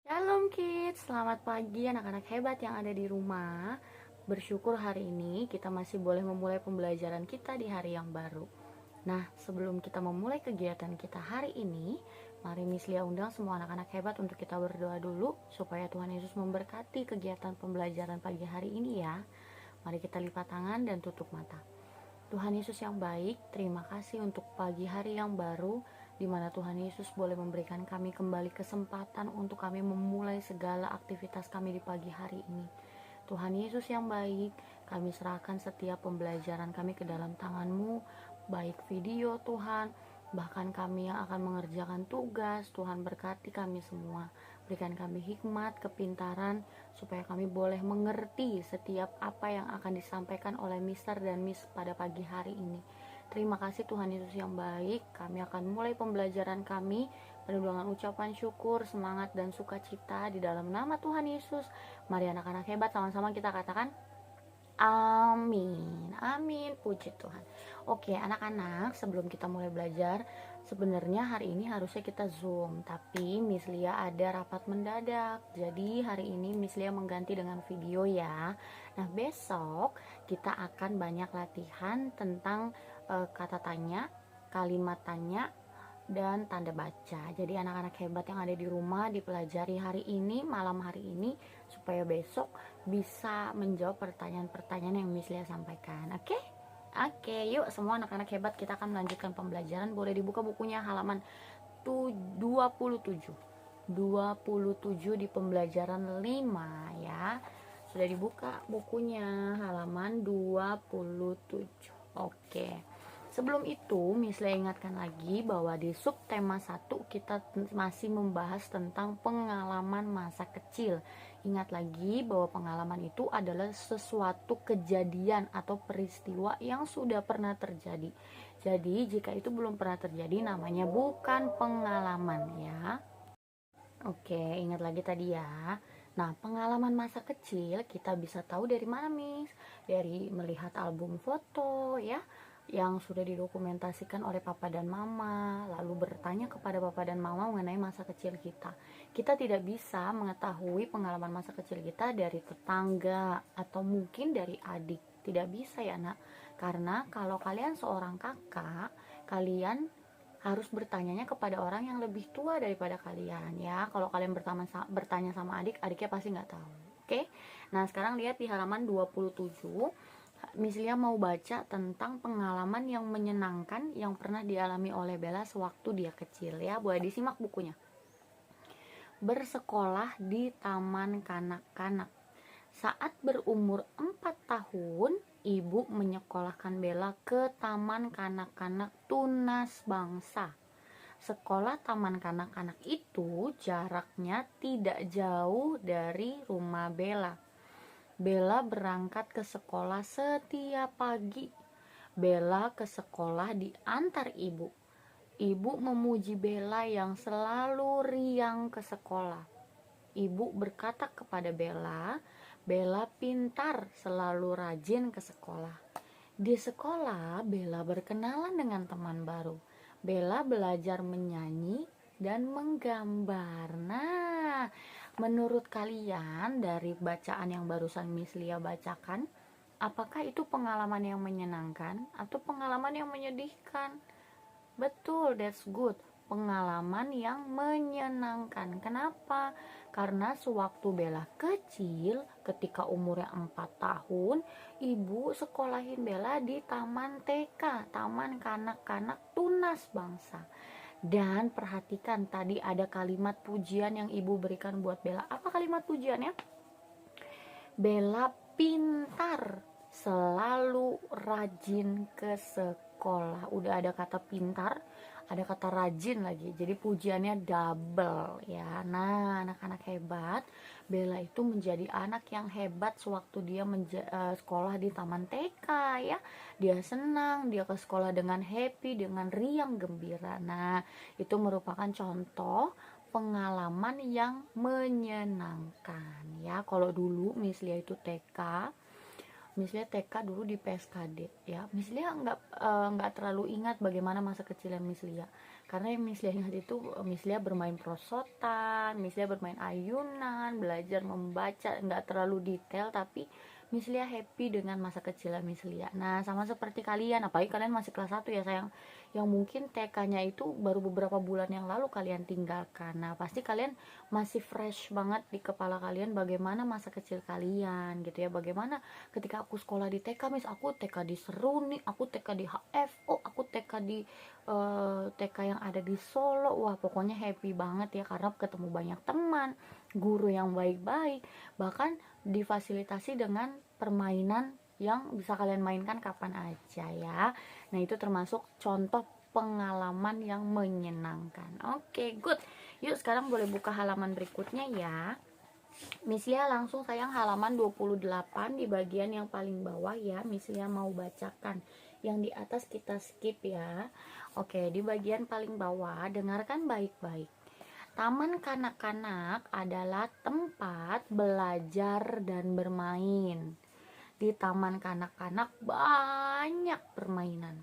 Shalom kids, selamat pagi anak-anak hebat yang ada di rumah. Bersyukur hari ini kita masih boleh memulai pembelajaran kita di hari yang baru. Nah, sebelum kita memulai kegiatan kita hari ini, mari Miss Lia undang semua anak-anak hebat untuk kita berdoa dulu supaya Tuhan Yesus memberkati kegiatan pembelajaran pagi hari ini ya. Mari kita lipat tangan dan tutup mata. Tuhan Yesus yang baik, terima kasih untuk pagi hari yang baru di mana Tuhan Yesus boleh memberikan kami kembali kesempatan untuk kami memulai segala aktivitas kami di pagi hari ini. Tuhan Yesus yang baik, kami serahkan setiap pembelajaran kami ke dalam tangan-Mu, baik video Tuhan, bahkan kami yang akan mengerjakan tugas. Tuhan berkati kami semua, berikan kami hikmat, kepintaran, supaya kami boleh mengerti setiap apa yang akan disampaikan oleh Mister dan Miss pada pagi hari ini. Terima kasih Tuhan Yesus yang baik. Kami akan mulai pembelajaran kami penuh dengan ucapan syukur, semangat, dan sukacita di dalam nama Tuhan Yesus. Mari anak-anak hebat sama-sama kita katakan amin. Amin, puji Tuhan. Oke anak-anak, sebelum kita mulai belajar, sebenarnya hari ini harusnya kita Zoom, tapi Miss Lia ada rapat mendadak. Jadi hari ini Miss Lia mengganti dengan video ya. Nah, besok kita akan banyak latihan tentang kata tanya, kalimat tanya, dan tanda baca. Jadi anak-anak hebat yang ada di rumah dipelajari hari ini, malam hari ini, supaya besok bisa menjawab pertanyaan-pertanyaan yang Miss Lia sampaikan. Oke? Oke, yuk semua anak-anak hebat, kita akan melanjutkan pembelajaran. Boleh dibuka bukunya halaman 27. 27 di pembelajaran 5 ya. Sudah dibuka bukunya halaman 27. Oke. Sebelum itu, Miss Lia ingatkan lagi bahwa di subtema 1 kita masih membahas tentang pengalaman masa kecil. Ingat lagi bahwa pengalaman itu adalah sesuatu kejadian atau peristiwa yang sudah pernah terjadi. Jadi, jika itu belum pernah terjadi, namanya bukan pengalaman ya. Oke, ingat lagi tadi ya. Nah, pengalaman masa kecil kita bisa tahu dari mana, Miss? Dari melihat album foto ya, yang sudah didokumentasikan oleh papa dan mama, lalu bertanya kepada papa dan mama mengenai masa kecil kita. Kita tidak bisa mengetahui pengalaman masa kecil kita dari tetangga atau mungkin dari adik. Tidak bisa ya, Nak. Karena kalau kalian seorang kakak, kalian harus bertanyanya kepada orang yang lebih tua daripada kalian ya. Kalau kalian bertanya sama adik, adiknya pasti nggak tahu. Oke. Nah, sekarang lihat di halaman 27. Miss Lia mau baca tentang pengalaman yang menyenangkan yang pernah dialami oleh Bella sewaktu dia kecil ya. Boleh disimak bukunya. Bersekolah di taman kanak-kanak. Saat berumur 4 tahun, ibu menyekolahkan Bella ke taman kanak-kanak Tunas Bangsa. Sekolah taman kanak-kanak itu jaraknya tidak jauh dari rumah Bella. Bella berangkat ke sekolah setiap pagi. Bella ke sekolah diantar ibu. Ibu memuji Bella yang selalu riang ke sekolah. Ibu berkata kepada Bella, Bella pintar, selalu rajin ke sekolah. Di sekolah, Bella berkenalan dengan teman baru. Bella belajar menyanyi dan menggambar. Nah, menurut kalian dari bacaan yang barusan Miss Lia bacakan, apakah itu pengalaman yang menyenangkan atau pengalaman yang menyedihkan? Betul, that's good. Pengalaman yang menyenangkan. Kenapa? Karena sewaktu Bella kecil, ketika umurnya 4 tahun, ibu sekolahin Bella di Taman TK, Taman Kanak-Kanak Tunas Bangsa. Dan perhatikan tadi ada kalimat pujian yang ibu berikan buat Bella. Apa kalimat pujiannya? Bella pintar, selalu rajin ke sekolah. Udah ada kata pintar, ada kata rajin lagi. Jadi pujiannya double ya. Nah, anak-anak hebat, Bella itu menjadi anak yang hebat sewaktu dia sekolah di Taman TK ya. Dia senang, dia ke sekolah dengan happy, dengan riang gembira. Nah, itu merupakan contoh pengalaman yang menyenangkan ya. Kalau dulu Miss Lia itu TK, Miss Lia TK dulu di PSKD ya. Miss Lia nggak terlalu ingat bagaimana masa kecilnya Miss Lia, Karena yang Miss Lia ingat itu Miss Lia bermain prosotan, Miss Lia bermain ayunan, belajar membaca, nggak terlalu detail, tapi Miss Lia happy dengan masa kecil Miss Lia. Nah, sama seperti kalian, apalagi kalian masih kelas 1 ya sayang, yang mungkin TK-nya itu baru beberapa bulan yang lalu kalian tinggalkan. Nah, pasti kalian masih fresh banget di kepala kalian bagaimana masa kecil kalian gitu ya, bagaimana ketika aku sekolah di TK, Miss, aku TK di Seruni, aku TK di HFO, aku TK di TK yang ada di Solo. Wah, pokoknya happy banget ya, karena ketemu banyak teman, guru yang baik-baik, bahkan difasilitasi dengan permainan yang bisa kalian mainkan kapan aja ya. Nah, itu termasuk contoh pengalaman yang menyenangkan. Oke, good. Yuk sekarang boleh buka halaman berikutnya ya. Miss Lia langsung sayang halaman 28 di bagian yang paling bawah ya. Miss Lia mau bacakan. Yang di atas kita skip ya. Oke, di bagian paling bawah dengarkan baik-baik. Taman kanak-kanak adalah tempat belajar dan bermain. Di taman kanak-kanak banyak permainan.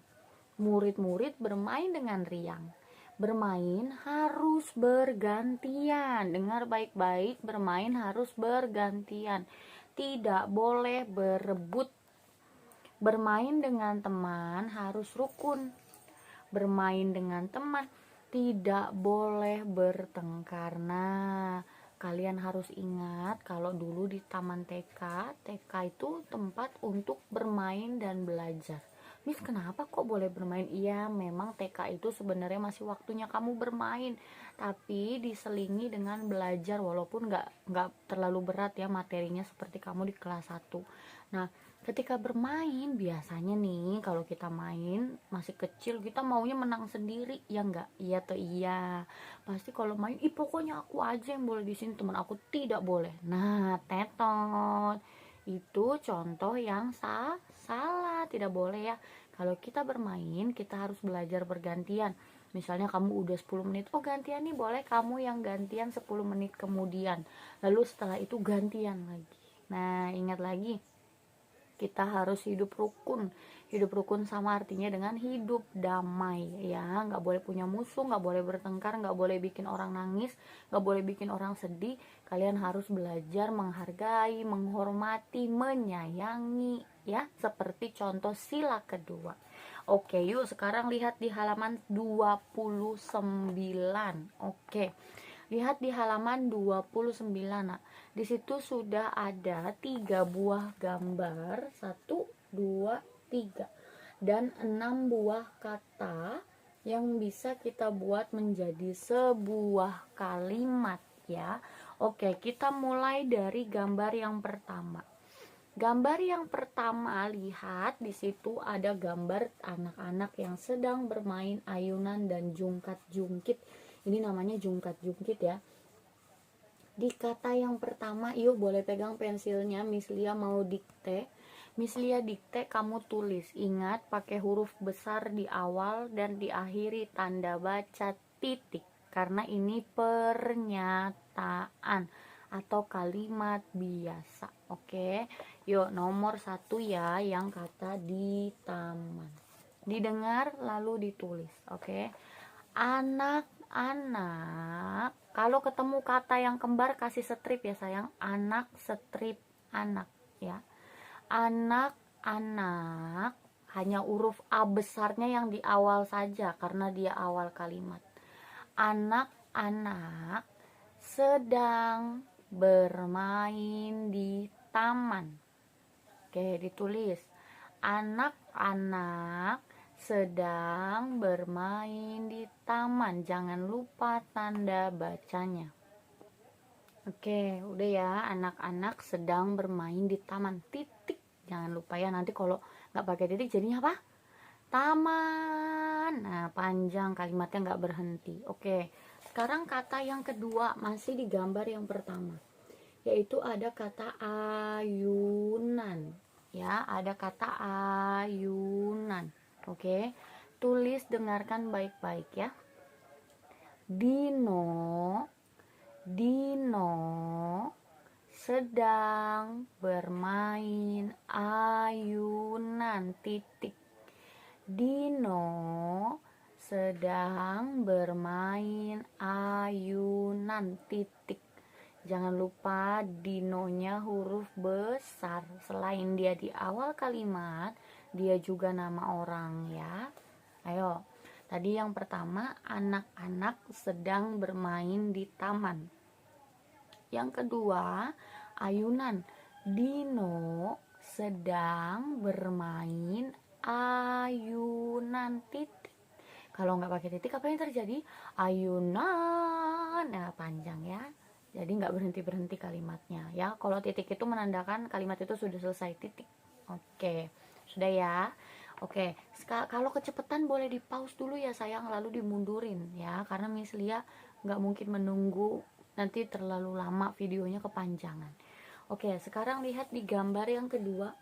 Murid-murid bermain dengan riang. Bermain harus bergantian. Dengar baik-baik, bermain harus bergantian. Tidak boleh berebut. Bermain dengan teman harus rukun. Bermain dengan teman tidak boleh bertengkar. Nah, kalian harus ingat kalau dulu di taman TK itu tempat untuk bermain dan belajar. Miss, kenapa kok boleh bermain? Iya, memang TK itu sebenarnya masih waktunya kamu bermain, tapi diselingi dengan belajar, walaupun nggak terlalu berat ya materinya seperti kamu di kelas 1. Nah, ketika bermain biasanya nih, kalau kita main masih kecil kita maunya menang sendiri, ya enggak? Iya tuh iya. Pasti kalau main, ih pokoknya aku aja yang boleh di sini, teman aku tidak boleh. Nah, tetot. Itu contoh yang salah, tidak boleh ya. Kalau kita bermain, kita harus belajar bergantian. Misalnya kamu udah 10 menit, oh gantian nih, boleh kamu yang gantian 10 menit kemudian. Lalu setelah itu gantian lagi. Nah, ingat lagi, kita harus hidup rukun. Hidup rukun sama artinya dengan hidup damai ya, nggak boleh punya musuh, nggak boleh bertengkar, nggak boleh bikin orang nangis, nggak boleh bikin orang sedih. Kalian harus belajar menghargai, menghormati, menyayangi ya, seperti contoh sila kedua. Oke, yuk sekarang lihat di halaman 29. Oke, lihat di halaman 29. Nah, di situ sudah ada 3 buah gambar, 1, 2, 3, dan 6 buah kata yang bisa kita buat menjadi sebuah kalimat ya. Oke, kita mulai dari gambar yang pertama. Gambar yang pertama, lihat di situ ada gambar anak-anak yang sedang bermain ayunan dan jungkat-jungkit. Ini namanya jungkat-jungkit ya. Di kata yang pertama, yuk boleh pegang pensilnya, Miss Lia mau dikte. Miss Lia dikte, kamu tulis. Ingat pakai huruf besar di awal dan diakhiri tanda baca titik, karena ini pernyataan atau kalimat biasa. Oke, yuk nomor 1 ya, yang kata di taman. Didengar lalu ditulis. Oke, anak-anak. Kalau ketemu kata yang kembar kasih strip ya sayang. Anak strip anak ya. Anak-anak, hanya huruf A besarnya yang di awal saja karena dia awal kalimat. Anak-anak sedang bermain di taman. Oke, ditulis. Anak-anak sedang bermain di taman. Jangan lupa tanda bacanya. Oke, udah ya. Anak-anak sedang bermain di taman. Titik. Jangan lupa ya, nanti kalau nggak pakai titik jadinya apa? Taman. Nah, panjang kalimatnya, nggak berhenti. Oke, sekarang kata yang kedua masih di gambar yang pertama, yaitu ada kata ayunan ya, ada kata ayunan. Oke, tulis, dengarkan baik-baik ya. Dino sedang bermain ayunan titik. Dino sedang bermain ayunan. Titik. Jangan lupa dinonya huruf besar. Selain dia di awal kalimat, dia juga nama orang ya. Ayo. Tadi yang pertama, anak-anak sedang bermain di taman. Yang kedua, ayunan. Dino sedang bermain ayunan. Titik. Kalau nggak pakai titik, apa yang terjadi? Ayunan. Nah, panjang ya. Jadi nggak berhenti-berhenti kalimatnya ya. Kalau titik itu menandakan kalimat itu sudah selesai. Titik. Oke, sudah ya. Oke, kalau kecepatan boleh di pause dulu ya sayang, lalu dimundurin ya, karena Miss Lia nggak mungkin menunggu, nanti terlalu lama videonya kepanjangan. Oke, sekarang lihat di gambar yang kedua.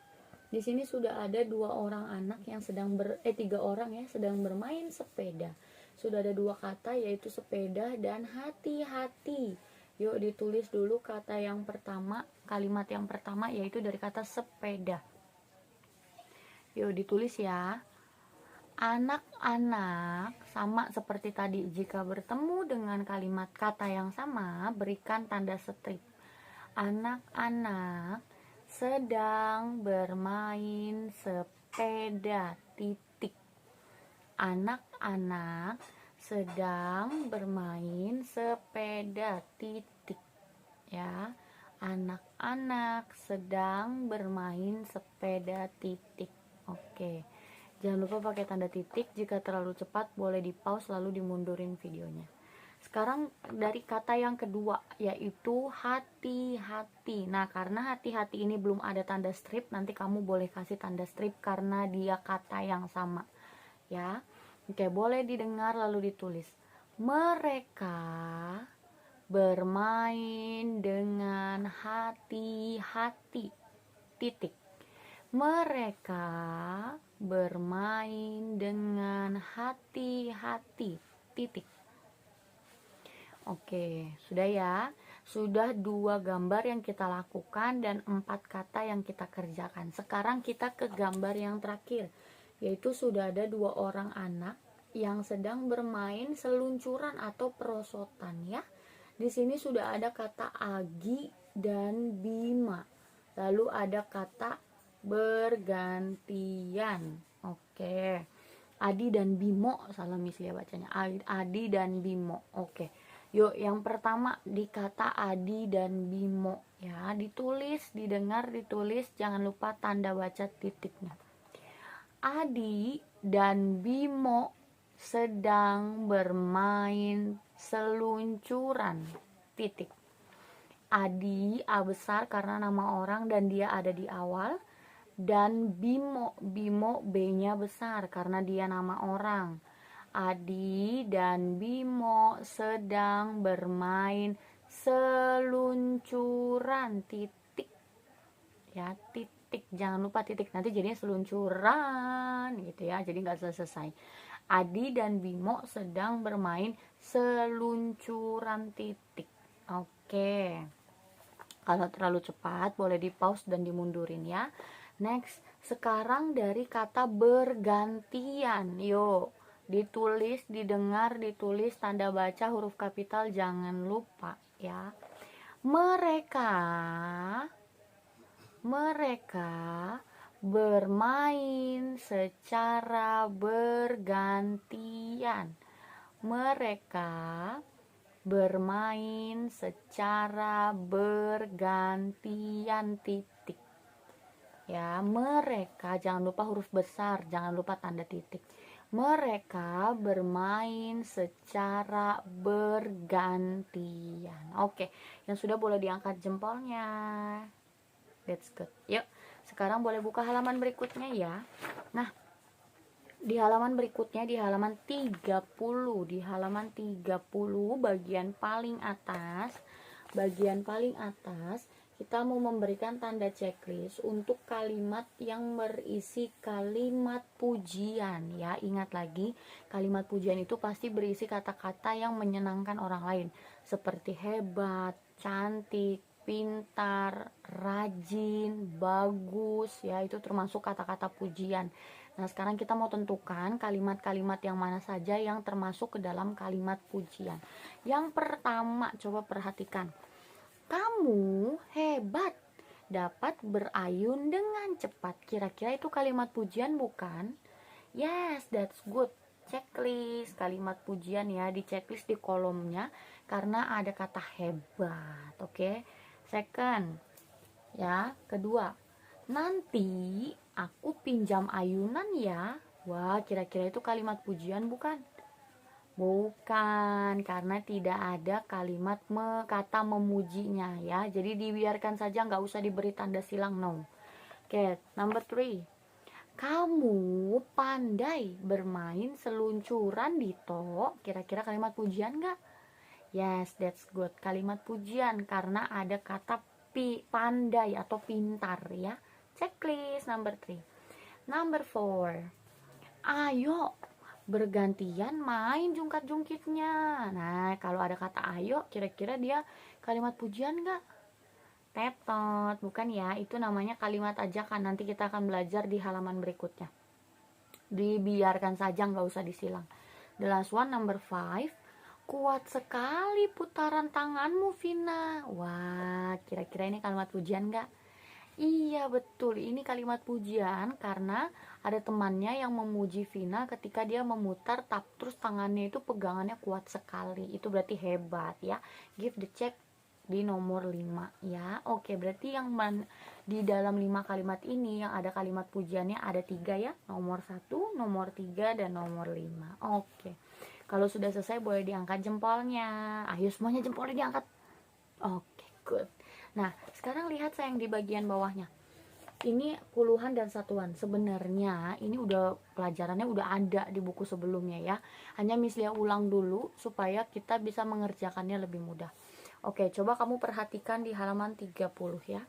Di sini sudah ada dua orang anak yang sedang tiga orang ya, sedang bermain sepeda. Sudah ada dua kata, yaitu sepeda dan hati-hati. Yuk ditulis dulu kata yang pertama, kalimat yang pertama yaitu dari kata sepeda. Yuk ditulis ya. Anak-anak sama seperti tadi, jika bertemu dengan kalimat kata yang sama, berikan tanda strip. Anak-anak sedang bermain sepeda. Titik. Anak-anak sedang bermain sepeda. Titik. Ya. Anak-anak sedang bermain sepeda. Titik. Oke. Jangan lupa pakai tanda titik. Jika terlalu cepat boleh di pause lalu dimundurin videonya. Sekarang dari kata yang kedua, yaitu hati-hati. Nah, karena hati-hati ini belum ada tanda strip, nanti kamu boleh kasih tanda strip karena dia kata yang sama ya. Oke, boleh didengar lalu ditulis. Mereka bermain dengan hati-hati. Titik. Mereka bermain dengan hati-hati. Titik. Oke, sudah ya. Sudah dua gambar yang kita lakukan dan 4 kata yang kita kerjakan. Sekarang kita ke gambar yang terakhir, yaitu sudah ada dua orang anak yang sedang bermain seluncuran atau perosotan ya. Di sini sudah ada kata Agi dan Bima. Lalu ada kata bergantian. Oke. Adi dan Bimo, salah Miss Lia bacanya. Adi dan Bimo. Oke. Yuk, yang pertama di kata Adi dan Bimo ya, ditulis, didengar, ditulis, jangan lupa tanda baca titiknya. Adi dan Bimo sedang bermain seluncuran. Titik. Adi, A besar karena nama orang dan dia ada di awal, dan Bimo, B-nya besar karena dia nama orang. Adi dan Bimo sedang bermain seluncuran. Titik ya, titik, jangan lupa titik, nanti jadinya seluncuran gitu ya, jadi nggak selesai. Adi dan Bimo sedang bermain seluncuran. Titik. Oke, kalau terlalu cepat boleh di pause dan dimundurin ya. Next, sekarang dari kata bergantian. Yuk ditulis, didengar, ditulis, tanda baca huruf kapital, jangan lupa ya. Mereka bermain secara bergantian. Mereka bermain secara bergantian. Titik ya. Mereka, jangan lupa huruf besar, jangan lupa tanda titik. Mereka bermain secara bergantian. Oke, yang sudah boleh diangkat jempolnya. That's good. Yuk, sekarang boleh buka halaman berikutnya ya. Nah, di halaman berikutnya, di halaman 30, di halaman 30 bagian paling atas, kita mau memberikan tanda checklist untuk kalimat yang berisi kalimat pujian ya. Ingat lagi, kalimat pujian itu pasti berisi kata-kata yang menyenangkan orang lain, seperti hebat, cantik, pintar, rajin, bagus ya, itu termasuk kata-kata pujian. Nah, sekarang kita mau tentukan kalimat-kalimat yang mana saja yang termasuk ke dalam kalimat pujian. Yang pertama, coba perhatikan. Kamu hebat, dapat berayun dengan cepat. Kira-kira itu kalimat pujian bukan? Yes, that's good. Checklist kalimat pujian ya, di checklist di kolomnya karena ada kata hebat. Oke. Second, ya, kedua. Nanti aku pinjam ayunan ya. Wah, kira-kira itu kalimat pujian bukan? Bukan, karena tidak ada kalimat kata memujinya ya. Jadi dibiarkan saja, nggak usah diberi tanda silang, no. Oke, number 3. Kamu pandai bermain seluncuran, Dito. Kira-kira kalimat pujian nggak? Yes, that's good. Kalimat pujian karena ada kata pandai atau pintar ya. Checklist number 3. Number 4. Ayo bergantian main jungkat-jungkitnya. Nah, kalau ada kata ayo, kira-kira dia kalimat pujian nggak? Tetot, bukan ya, itu namanya kalimat ajakan. Nanti kita akan belajar di halaman berikutnya. Dibiarkan saja, nggak usah disilang. The last one, number 5. Kuat sekali putaran tanganmu, Vina. Wah, kira-kira ini kalimat pujian nggak? Iya, betul, ini kalimat pujian karena ada temannya yang memuji Vina ketika dia memutar terus tangannya itu pegangannya kuat sekali. Itu berarti hebat ya. Give the check di nomor 5 ya. Oke, berarti yang di dalam 5 kalimat ini yang ada kalimat pujiannya ada 3 ya. Nomor 1, nomor 3, dan nomor 5. Oke. Kalau sudah selesai boleh diangkat jempolnya. Ayo semuanya jempolnya diangkat. Oke, good. Nah, sekarang lihat sayang di bagian bawahnya. Ini puluhan dan satuan. Sebenarnya ini udah pelajarannya udah ada di buku sebelumnya ya. Hanya Miss Lia ulang dulu supaya kita bisa mengerjakannya lebih mudah. Oke, coba kamu perhatikan di halaman 30 ya.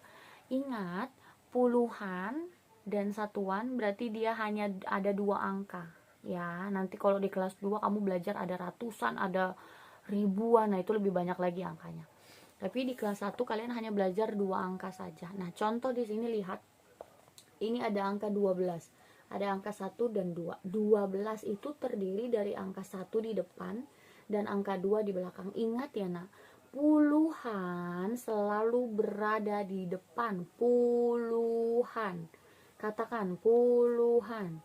Ingat, puluhan dan satuan berarti dia hanya ada 2 angka. Ya, nanti kalau di kelas 2 kamu belajar ada ratusan, ada ribuan. Nah, itu lebih banyak lagi angkanya. Tapi di kelas 1 kalian hanya belajar 2 angka saja. Nah, contoh di sini lihat. Ini ada angka 12. Ada angka 1 dan 2. 12 itu terdiri dari angka 1 di depan dan angka 2 di belakang. Ingat ya, Nak. Puluhan selalu berada di depan. Puluhan. Katakan puluhan.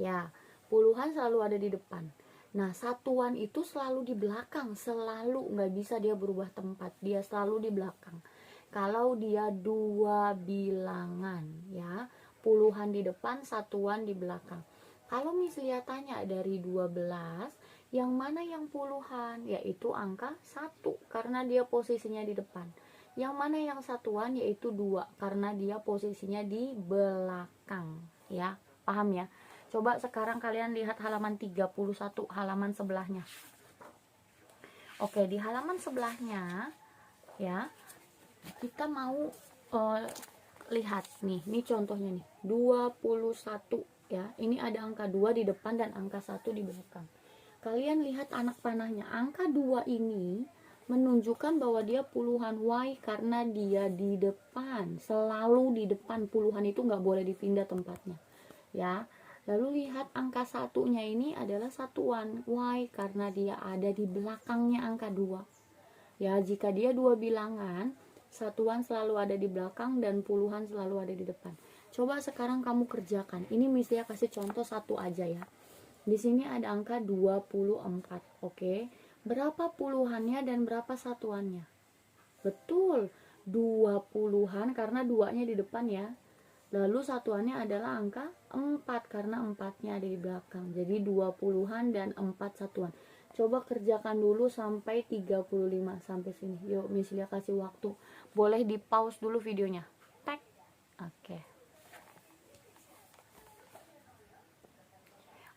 Ya, puluhan selalu ada di depan. Nah, satuan itu selalu di belakang. Selalu, nggak bisa dia berubah tempat. Dia selalu di belakang. Kalau dia 2 bilangan, ya, puluhan di depan, satuan di belakang. Kalau Miss Lia tanya dari 12, yang mana yang puluhan? Yaitu angka 1 karena dia posisinya di depan. Yang mana yang satuan? Yaitu 2 karena dia posisinya di belakang. Ya, paham ya? Coba sekarang kalian lihat halaman 31, halaman sebelahnya. Oke, di halaman sebelahnya ya, kita mau lihat nih, ini contohnya nih, 21 ya. Ini ada angka 2 di depan dan angka 1 di belakang. Kalian lihat anak panahnya, angka 2 ini menunjukkan bahwa dia puluhan. Why? Karena dia di depan, selalu di depan. Puluhan itu nggak boleh dipindah tempatnya ya. Lalu lihat angka satunya ini adalah satuan. Why? Karena dia ada di belakangnya angka 2 ya. Jika dia 2 bilangan, satuan selalu ada di belakang dan puluhan selalu ada di depan. Coba sekarang kamu kerjakan. Ini Miss Lia kasih contoh satu aja ya. Di sini ada angka 24. Oke. Berapa puluhannya dan berapa satuannya? Betul, 20-an karena 2-nya di depan ya. Lalu satuannya adalah angka 4 karena 4-nya ada di belakang. Jadi 20-an dan 4 satuan. Coba kerjakan dulu sampai 35 sampai sini. Yuk, Miss Lia kasih waktu. Boleh di pause dulu videonya. Tek. Oke.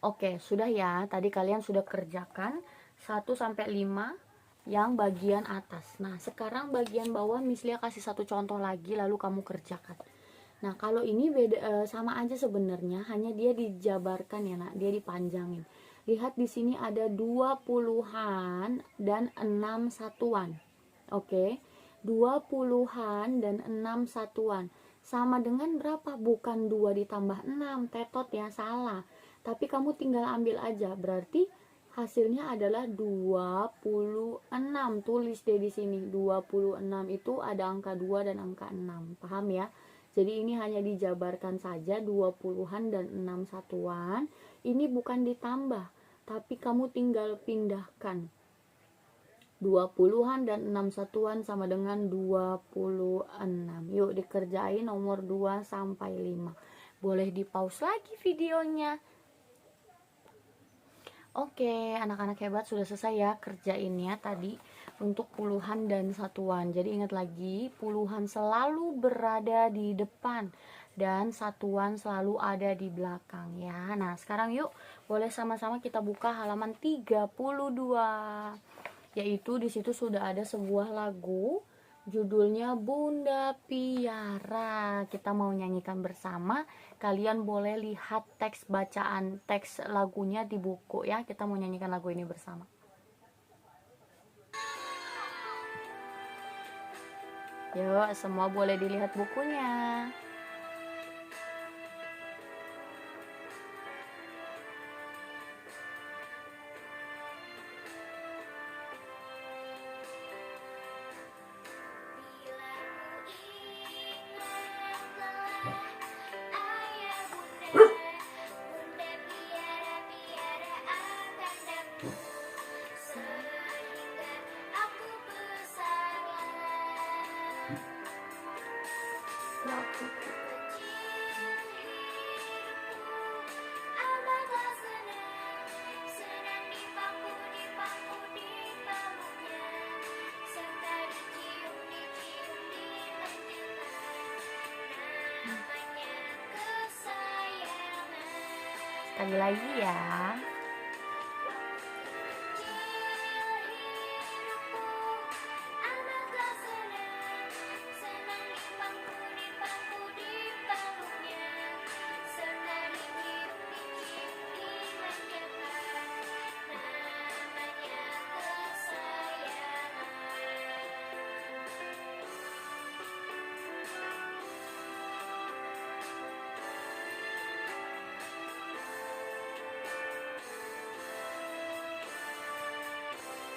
Oke, sudah ya. Tadi kalian sudah kerjakan 1 sampai 5 yang bagian atas. Nah, sekarang bagian bawah Miss Lia kasih satu contoh lagi lalu kamu kerjakan. Nah, kalau ini beda sama aja sebenarnya, hanya dia dijabarkan ya, Nak. Dia dipanjangin. Lihat di sini ada 2 puluhan dan 6 satuan. Oke. 2 puluhan dan 6 satuan. sama dengan berapa? Bukan 2 ditambah 6, tetot ya, salah. Tapi kamu tinggal ambil aja, berarti hasilnya adalah 26. Tulis deh di sini, 26 itu ada angka 2 dan angka 6. Paham ya? Jadi ini hanya dijabarkan saja 20-an dan 6 satuan. Ini bukan ditambah, tapi kamu tinggal pindahkan. 20-an dan 6 satuan sama dengan 26. Yuk dikerjain nomor 2 sampai 5. Boleh di pause lagi videonya. Oke, anak-anak hebat, sudah selesai ya kerjainnya tadi untuk puluhan dan satuan. Jadi ingat lagi, puluhan selalu berada di depan dan satuan selalu ada di belakang ya. Nah, sekarang yuk boleh sama-sama kita buka halaman 32. Yaitu di situ sudah ada sebuah lagu judulnya Bunda Piara. Kita mau nyanyikan bersama. Kalian boleh lihat teks bacaan teks lagunya di buku ya. Kita mau nyanyikan lagu ini bersama. Yuk, semua boleh dilihat bukunya. Sekali lagi ya.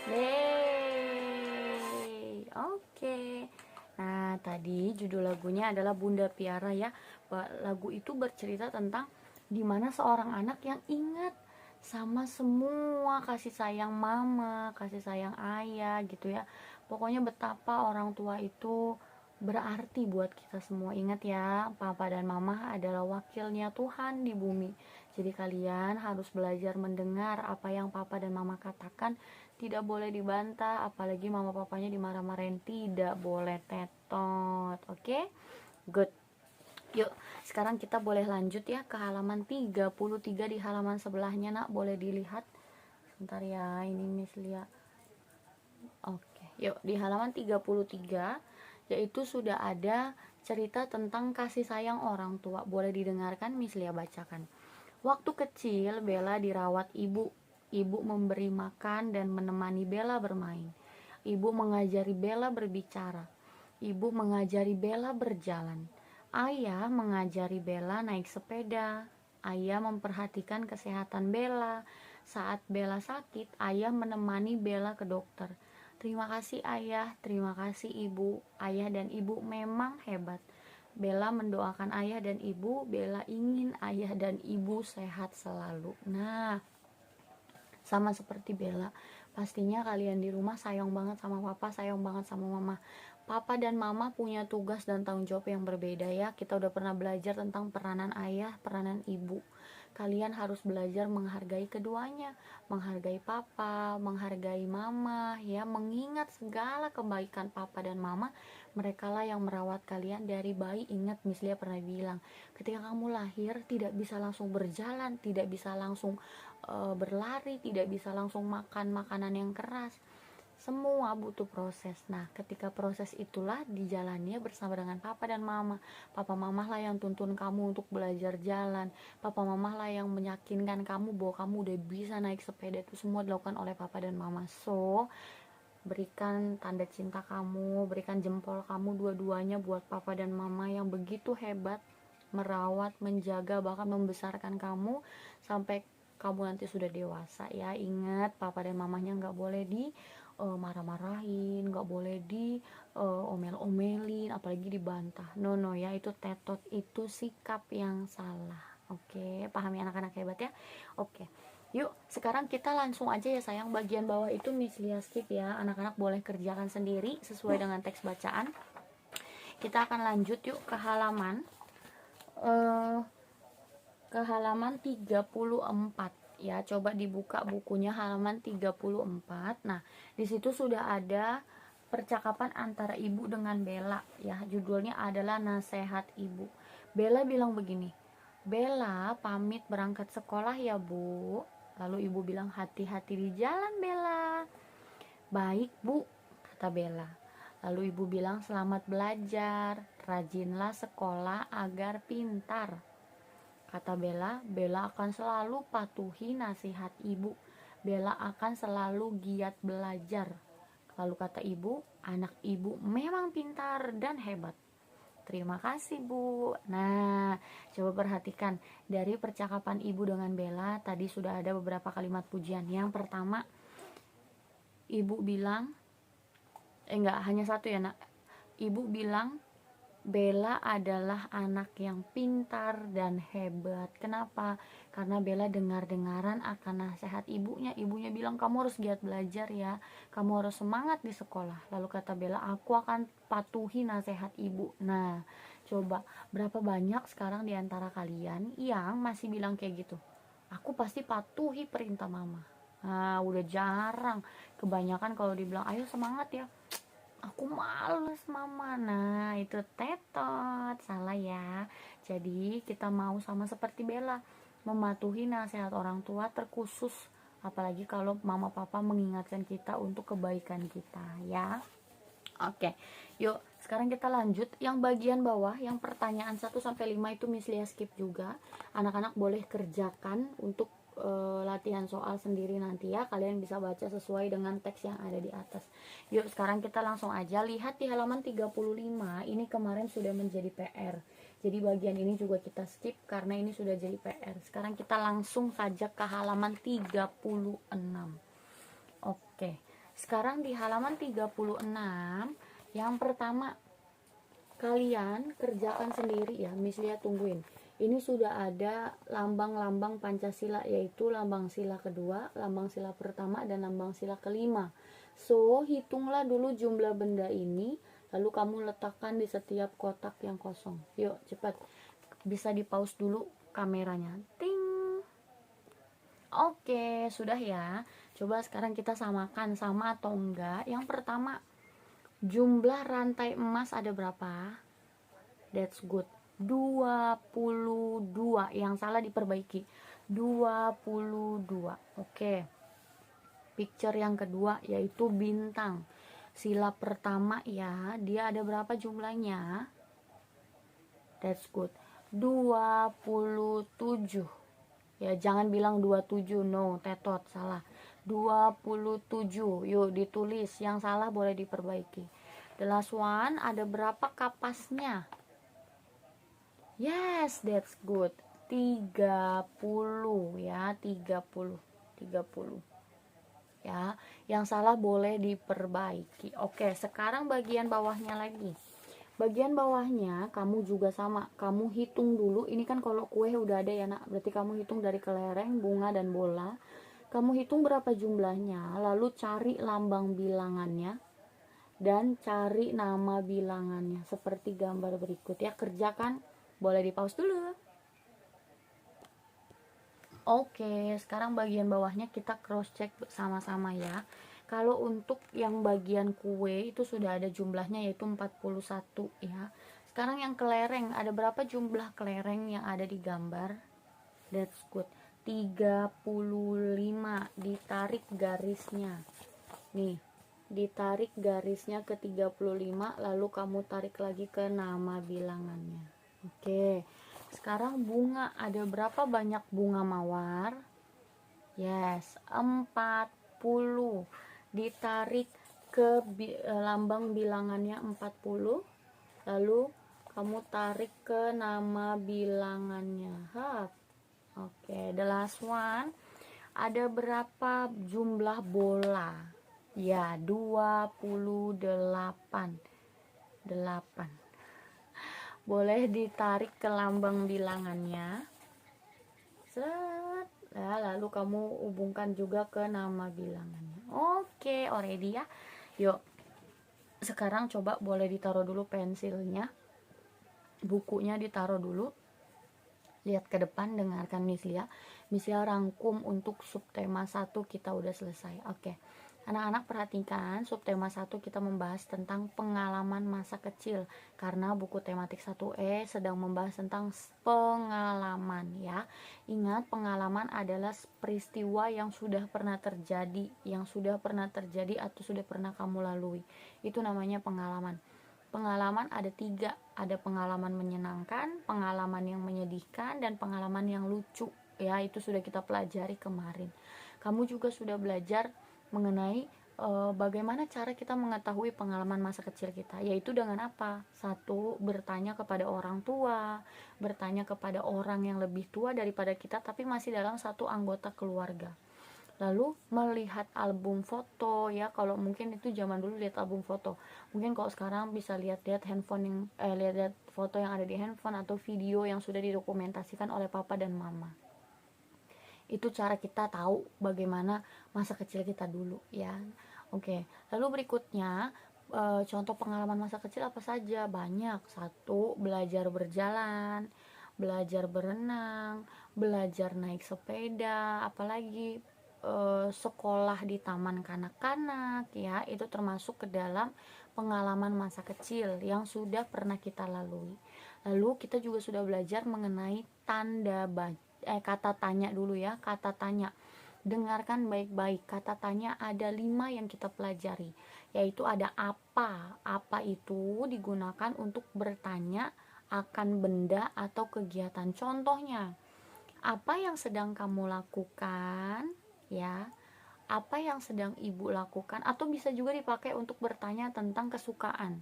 Yeay. Oke. Nah, tadi judul lagunya adalah Bunda Piara ya. Lagu itu bercerita tentang dimana seorang anak yang ingat sama semua kasih sayang mama, kasih sayang ayah gitu ya. Pokoknya betapa orang tua itu berarti buat kita semua. Ingat ya, papa dan mama adalah wakilnya Tuhan di bumi. Jadi kalian harus belajar mendengar apa yang papa dan mama katakan. Tidak boleh dibantah, apalagi mama papanya dimarah-marahin. Tidak boleh tetot. Oke? Good. Yuk, sekarang kita boleh lanjut ya ke halaman 33 di halaman sebelahnya, Nak. Boleh dilihat. Sebentar ya, ini Miss Lia. Oke, yuk di halaman 33 yaitu sudah ada cerita tentang kasih sayang orang tua. Boleh didengarkan, Miss Lia bacakan. Waktu kecil Bella dirawat ibu. Ibu memberi makan dan menemani Bella bermain. Ibu mengajari Bella berbicara. Ibu mengajari Bella berjalan. Ayah mengajari Bella naik sepeda. Ayah memperhatikan kesehatan Bella. Saat Bella sakit, ayah menemani Bella ke dokter. Terima kasih ayah, terima kasih ibu. Ayah dan ibu memang hebat. Bella mendoakan ayah dan ibu. Bella ingin ayah dan ibu sehat selalu. Nah, sama seperti Bella, pastinya kalian di rumah sayang banget sama papa, sayang banget sama mama. Papa dan mama punya tugas dan tanggung jawab yang berbeda ya. Kita udah pernah belajar tentang peranan ayah, peranan ibu. Kalian harus belajar menghargai keduanya, menghargai papa, menghargai mama ya, mengingat segala kebaikan papa dan mama. Mereka lah yang merawat kalian dari bayi. Ingat, Miss Lia pernah bilang, ketika kamu lahir tidak bisa langsung berjalan, tidak bisa langsung berlari, tidak bisa langsung makan makanan yang keras. Semua butuh proses. Nah, ketika proses itulah dijalannya bersama dengan papa dan mama. Papa mama lah yang tuntun kamu untuk belajar jalan. Papa mama lah yang meyakinkan kamu bahwa kamu udah bisa naik sepeda. Itu semua dilakukan oleh papa dan mama. So, berikan tanda cinta kamu, berikan jempol kamu dua-duanya buat papa dan mama yang begitu hebat merawat, menjaga, bahkan membesarkan kamu sampai kamu nanti sudah dewasa ya. Ingat, papa dan mamanya nggak boleh di marah-marahin, nggak boleh di omel-omelin, apalagi dibantah. No no ya, itu tetot, itu sikap yang salah. Oke, pahami anak-anak hebat ya. Oke, yuk sekarang kita langsung aja ya sayang, bagian bawah itu Miss Lia skip ya, anak-anak boleh kerjakan sendiri sesuai dengan teks bacaan. Kita akan lanjut yuk ke halaman eh, 34 ya. Coba dibuka bukunya halaman 34. Nah, di situ sudah ada percakapan antara ibu dengan Bella ya. Judulnya adalah Nasihat Ibu. Bella bilang begini, "Bella pamit berangkat sekolah ya, Bu." Lalu ibu bilang, "Hati-hati di jalan, Bella." "Baik, Bu," kata Bella. Lalu ibu bilang, "Selamat belajar, rajinlah sekolah agar pintar." Kata Bella, "Bella akan selalu patuhi nasihat ibu. Bella akan selalu giat belajar." Lalu kata ibu, "Anak ibu memang pintar dan hebat." "Terima kasih, Bu." Nah, coba perhatikan dari percakapan ibu dengan Bella, tadi sudah ada beberapa kalimat pujian. Yang pertama, ibu bilang, enggak, hanya satu ya nak. Ibu bilang, Bella adalah anak yang pintar dan hebat. Kenapa? Karena Bella dengar-dengaran akan nasihat ibunya. Ibunya bilang, "Kamu harus giat belajar ya, kamu harus semangat di sekolah." Lalu kata Bella, "Aku akan patuhi nasihat ibu." Nah, coba berapa banyak sekarang di antara kalian yang masih bilang kayak gitu, "Aku pasti patuhi perintah mama." Nah, udah jarang. Kebanyakan kalau dibilang, "Ayo semangat ya," "Aku males mama." Nah, itu tetot, salah ya. Jadi kita mau sama seperti Bella, mematuhi nasihat orang tua, terkhusus apalagi kalau mama papa mengingatkan kita untuk kebaikan kita ya. Oke, yuk sekarang kita lanjut yang bagian bawah, yang pertanyaan 1-5 itu Miss Lia skip juga. Anak-anak boleh kerjakan untuk latihan soal sendiri nanti ya. Kalian bisa baca sesuai dengan teks yang ada di atas. Yuk sekarang kita langsung aja lihat di halaman 35. Ini kemarin sudah menjadi PR. Jadi bagian ini juga kita skip karena ini sudah jadi PR. Sekarang kita langsung saja ke halaman 36. Oke, sekarang di halaman 36, yang pertama kalian kerjakan sendiri ya. Miss Lia tungguin. Ini sudah ada lambang-lambang Pancasila, yaitu lambang sila kedua, lambang sila pertama, dan lambang sila kelima. So, hitunglah dulu jumlah benda ini, lalu kamu letakkan di setiap kotak yang kosong. Yuk, cepat. Bisa di pause dulu kameranya. Ting. Oke, sudah ya. Coba sekarang kita samakan, sama atau enggak. Yang pertama, jumlah rantai emas ada berapa? That's good. 22. Yang salah diperbaiki. 22. Oke. Picture yang kedua yaitu bintang. Sila pertama ya, dia ada berapa jumlahnya? That's good. 27. Ya, jangan bilang 27, no, tetot, salah. 27. Yuk ditulis, yang salah boleh diperbaiki. The last one, ada berapa kapasnya? Yes, that's good. 30 ya, 30. Ya, yang salah boleh diperbaiki. Oke, sekarang bagian bawahnya lagi. Bagian bawahnya kamu juga sama, kamu hitung dulu. Ini kan kalau kue udah ada ya nak, berarti kamu hitung dari kelereng, bunga, dan bola. Kamu hitung berapa jumlahnya, lalu cari lambang bilangannya dan cari nama bilangannya seperti gambar berikut ya. Kerjakan, boleh di pause dulu. Oke, sekarang bagian bawahnya kita cross check sama-sama ya. Kalau untuk yang bagian kue itu sudah ada jumlahnya, yaitu 41 ya. Sekarang yang kelereng, ada berapa jumlah kelereng yang ada di gambar? That's good. 35. Ditarik garisnya. Nih, ditarik garisnya ke 35, lalu kamu tarik lagi ke nama bilangannya. Oke. Sekarang bunga, ada berapa banyak bunga mawar? Yes, 40. Ditarik ke lambang bilangannya 40, lalu kamu tarik ke nama bilangannya. Oke, the last one. Ada berapa jumlah bola? Ya, 28. 8. Boleh ditarik ke lambang bilangannya. Set. Nah, lalu kamu hubungkan juga ke nama bilangannya. Oke, already ya. Yuk. Sekarang coba boleh ditaruh dulu pensilnya. Bukunya ditaruh dulu. Lihat ke depan, dengarkan Miss Lia. Miss Lia rangkum untuk subtema 1 kita udah selesai. Oke. Anak-anak perhatikan, subtema 1 kita membahas tentang pengalaman masa kecil. Karena buku tematik 1E sedang membahas tentang pengalaman ya. Ingat, pengalaman adalah peristiwa yang sudah pernah terjadi, atau sudah pernah kamu lalui. Itu namanya pengalaman. Pengalaman ada 3, ada pengalaman menyenangkan, pengalaman yang menyedihkan, dan pengalaman yang lucu ya. Itu sudah kita pelajari kemarin. Kamu juga sudah belajar mengenai bagaimana cara kita mengetahui pengalaman masa kecil kita, yaitu dengan apa? 1, bertanya kepada orang tua, bertanya kepada orang yang lebih tua daripada kita tapi masih dalam satu anggota keluarga. Lalu melihat album foto ya, kalau mungkin itu zaman dulu lihat album foto, mungkin kalau sekarang bisa lihat-lihat handphone yang lihat foto yang ada di handphone atau video yang sudah didokumentasikan oleh papa dan mama. Itu cara kita tahu bagaimana masa kecil kita dulu ya. Oke, lalu berikutnya contoh pengalaman masa kecil apa saja? Banyak. 1, belajar berjalan, belajar berenang, belajar naik sepeda, apalagi sekolah di taman kanak-kanak ya. Itu termasuk ke dalam pengalaman masa kecil yang sudah pernah kita lalui. Lalu kita juga sudah belajar mengenai kata tanya dulu ya. Kata tanya, dengarkan baik-baik. Kata tanya ada 5 yang kita pelajari, yaitu ada apa. Apa itu digunakan untuk bertanya akan benda atau kegiatan. Contohnya, apa yang sedang kamu lakukan ya, apa yang sedang ibu lakukan, atau bisa juga dipakai untuk bertanya tentang kesukaan.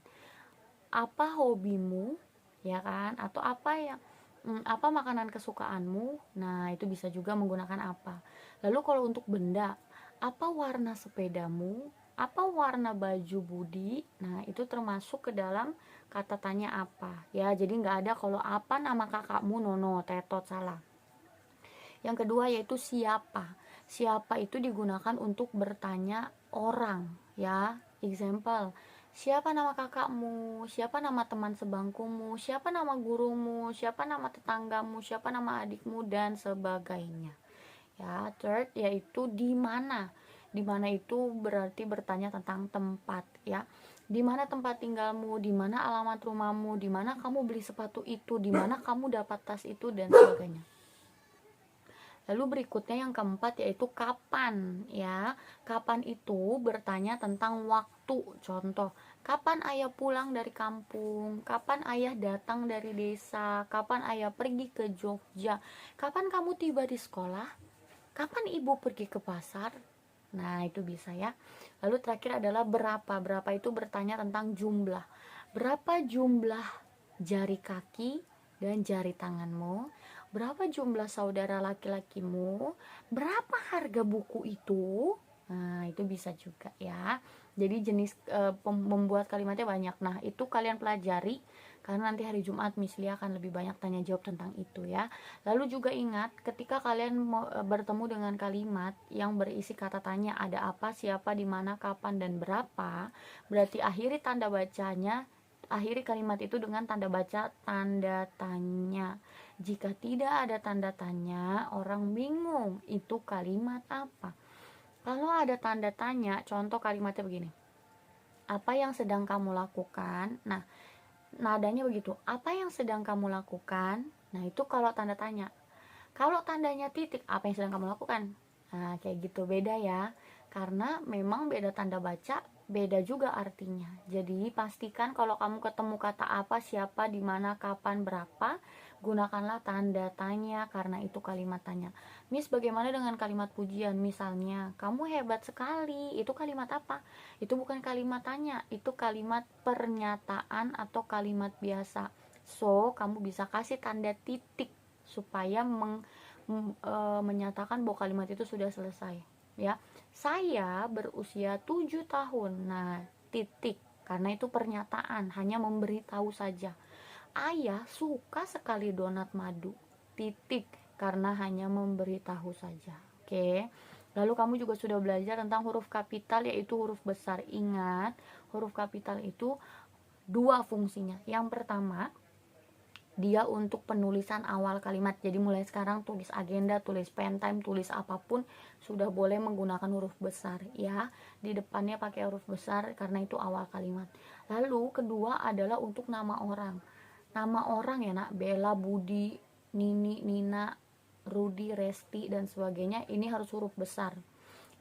Apa hobimu ya kan, atau apa makanan kesukaanmu. Nah, itu bisa juga menggunakan apa. Lalu kalau untuk benda, apa warna sepedamu, apa warna baju Budi. Nah, itu termasuk ke dalam kata tanya apa ya. Jadi nggak ada kalau apa nama kakakmu, nono, tetot, salah. Yang kedua yaitu siapa. Siapa itu digunakan untuk bertanya orang ya. Example, siapa nama kakakmu, siapa nama teman sebangkumu, siapa nama gurumu, siapa nama tetanggamu, siapa nama adikmu, dan sebagainya ya. Third yaitu di mana. Di mana itu berarti bertanya tentang tempat ya. Di mana tempat tinggalmu, di mana alamat rumahmu, di mana kamu beli sepatu itu, di mana kamu dapat tas itu, dan sebagainya. Lalu berikutnya yang keempat yaitu kapan ya. Kapan itu bertanya tentang waktu. Contoh, kapan ayah pulang dari kampung, kapan ayah datang dari desa, kapan ayah pergi ke Jogja, kapan kamu tiba di sekolah, kapan ibu pergi ke pasar. Nah, itu bisa ya. Lalu terakhir adalah berapa. Berapa itu bertanya tentang jumlah. Berapa jumlah jari kaki dan jari tanganmu? Berapa jumlah saudara laki-lakimu? Berapa harga buku itu? Nah, itu bisa juga ya. Jadi jenis membuat kalimatnya banyak. Nah, itu kalian pelajari karena nanti hari Jumat Miss Lia akan lebih banyak tanya jawab tentang itu ya. Lalu juga ingat, ketika kalian bertemu dengan kalimat yang berisi kata tanya, ada apa, siapa, di mana, kapan, dan berapa, berarti akhiri kalimat itu dengan tanda baca tanda tanya. Jika tidak ada tanda tanya, orang bingung itu kalimat apa. Kalau ada tanda tanya, contoh kalimatnya begini, apa yang sedang kamu lakukan. Nah, nadanya begitu, apa yang sedang kamu lakukan. Nah, itu kalau tanda tanya. Kalau tandanya titik, apa yang sedang kamu lakukan. Nah, kayak gitu, beda ya. Karena memang beda tanda baca, beda juga artinya. Jadi pastikan kalau kamu ketemu kata apa, siapa, di mana, kapan, berapa, gunakanlah tanda tanya karena itu kalimat tanya. Miss, bagaimana dengan kalimat pujian? Misalnya, kamu hebat sekali. Itu kalimat apa? Itu bukan kalimat tanya, itu kalimat pernyataan atau kalimat biasa. So, kamu bisa kasih tanda titik supaya menyatakan bahwa kalimat itu sudah selesai, ya. Saya berusia 7 tahun. Nah, titik, karena itu pernyataan, hanya memberitahu saja. Ayah suka sekali donat madu, titik, karena hanya memberitahu saja. Oke. Lalu kamu juga sudah belajar tentang huruf kapital, yaitu huruf besar. Ingat, huruf kapital itu dua fungsinya. Yang pertama, dia untuk penulisan awal kalimat. Jadi mulai sekarang tulis agenda, tulis pen time, tulis apapun sudah boleh menggunakan huruf besar, ya. Di depannya pakai huruf besar karena itu awal kalimat. Lalu kedua adalah untuk nama orang. Nama orang ya nak, Bella, Budi, Nini, Nina, Rudi, Resti dan sebagainya, ini harus huruf besar.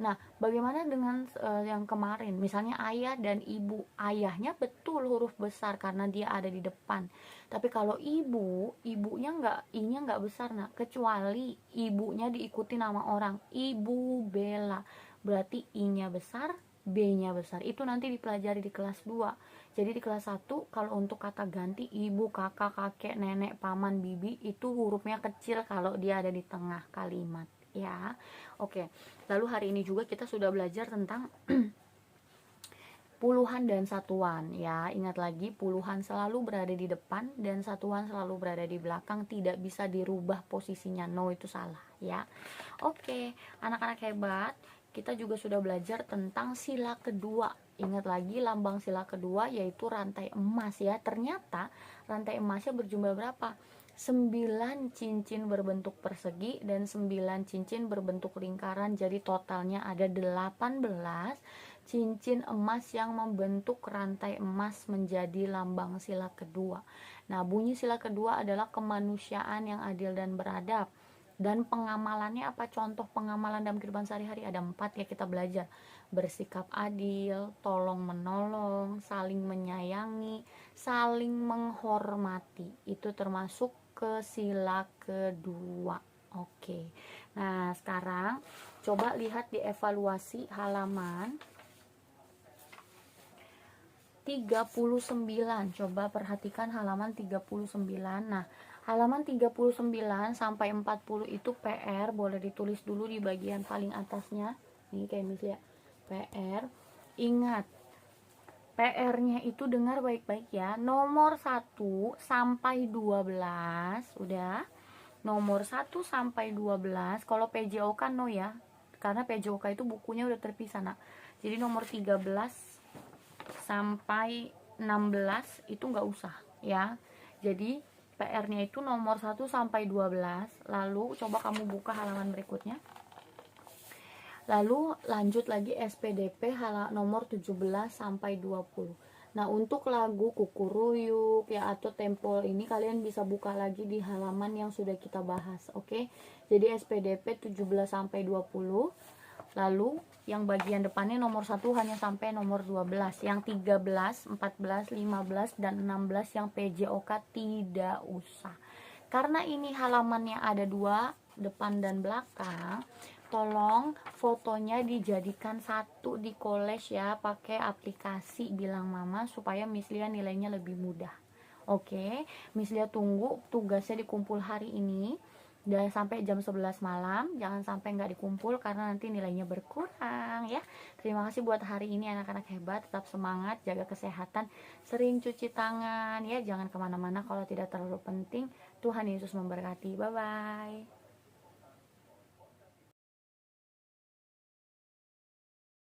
Nah, bagaimana dengan yang kemarin? Misalnya ayah dan ibu. Ayahnya betul huruf besar karena dia ada di depan. Tapi kalau ibu, ibunya i-nya nggak besar, nah. Kecuali ibunya diikuti nama orang. Ibu Bella. Berarti i-nya besar, b-nya besar. Itu nanti dipelajari di kelas 2. Jadi di kelas 1 kalau untuk kata ganti ibu, kakak, kakek, nenek, paman, bibi, itu hurufnya kecil kalau dia ada di tengah kalimat, ya. Oke. Lalu hari ini juga kita sudah belajar tentang puluhan dan satuan, ya. Ingat lagi, puluhan selalu berada di depan dan satuan selalu berada di belakang, tidak bisa dirubah posisinya. No, itu salah, ya. Oke, anak-anak hebat, kita juga sudah belajar tentang sila kedua. Ingat lagi, lambang sila kedua yaitu rantai emas, ya. Ternyata rantai emasnya berjumlah berapa? 9 cincin berbentuk persegi dan 9 cincin berbentuk lingkaran. Jadi totalnya ada 18 cincin emas yang membentuk rantai emas menjadi lambang sila kedua. Nah, bunyi sila kedua adalah kemanusiaan yang adil dan beradab. Dan pengamalannya apa? Contoh pengamalan dalam kehidupan sehari-hari ada 4, ya, kita belajar. Bersikap adil, tolong menolong, saling menyayangi, saling menghormati. Itu termasuk ke sila kedua. Oke. Nah, sekarang coba lihat di evaluasi halaman 39. Coba perhatikan halaman 39. Nah, halaman 39 sampai 40 itu PR, boleh ditulis dulu di bagian paling atasnya. Nih kayak misalnya PR. Ingat, PR-nya itu dengar baik-baik ya. Nomor 1 sampai 12, udah. Nomor 1 sampai 12, kalau PJOK no ya. Karena PJOK itu bukunya udah terpisah, nak. Jadi nomor 13 sampai 16 itu nggak usah, ya. Jadi PR-nya itu nomor 1 sampai 12. Lalu coba kamu buka halaman berikutnya. Lalu lanjut lagi SPDP nomor 17 sampai 20. Nah, untuk lagu Kukuruyuk ya atau Tempol ini kalian bisa buka lagi di halaman yang sudah kita bahas, oke? Jadi SPDP 17 sampai 20. Lalu yang bagian depannya nomor 1 hanya sampai nomor 12. Yang 13, 14, 15 dan 16 yang PJOK tidak usah. Karena ini halamannya ada 2, depan dan belakang, tolong fotonya dijadikan satu di collage ya, pakai aplikasi Bilang Mama supaya Miss Lia nilainya lebih mudah. Oke, Miss Lia tunggu tugasnya dikumpul hari ini dan sampai jam 11 malam. Jangan sampai nggak dikumpul karena nanti nilainya berkurang, ya. Terima kasih buat hari ini anak-anak hebat, tetap semangat, jaga kesehatan, sering cuci tangan ya, jangan kemana-mana kalau tidak terlalu penting. Tuhan Yesus memberkati. Bye bye.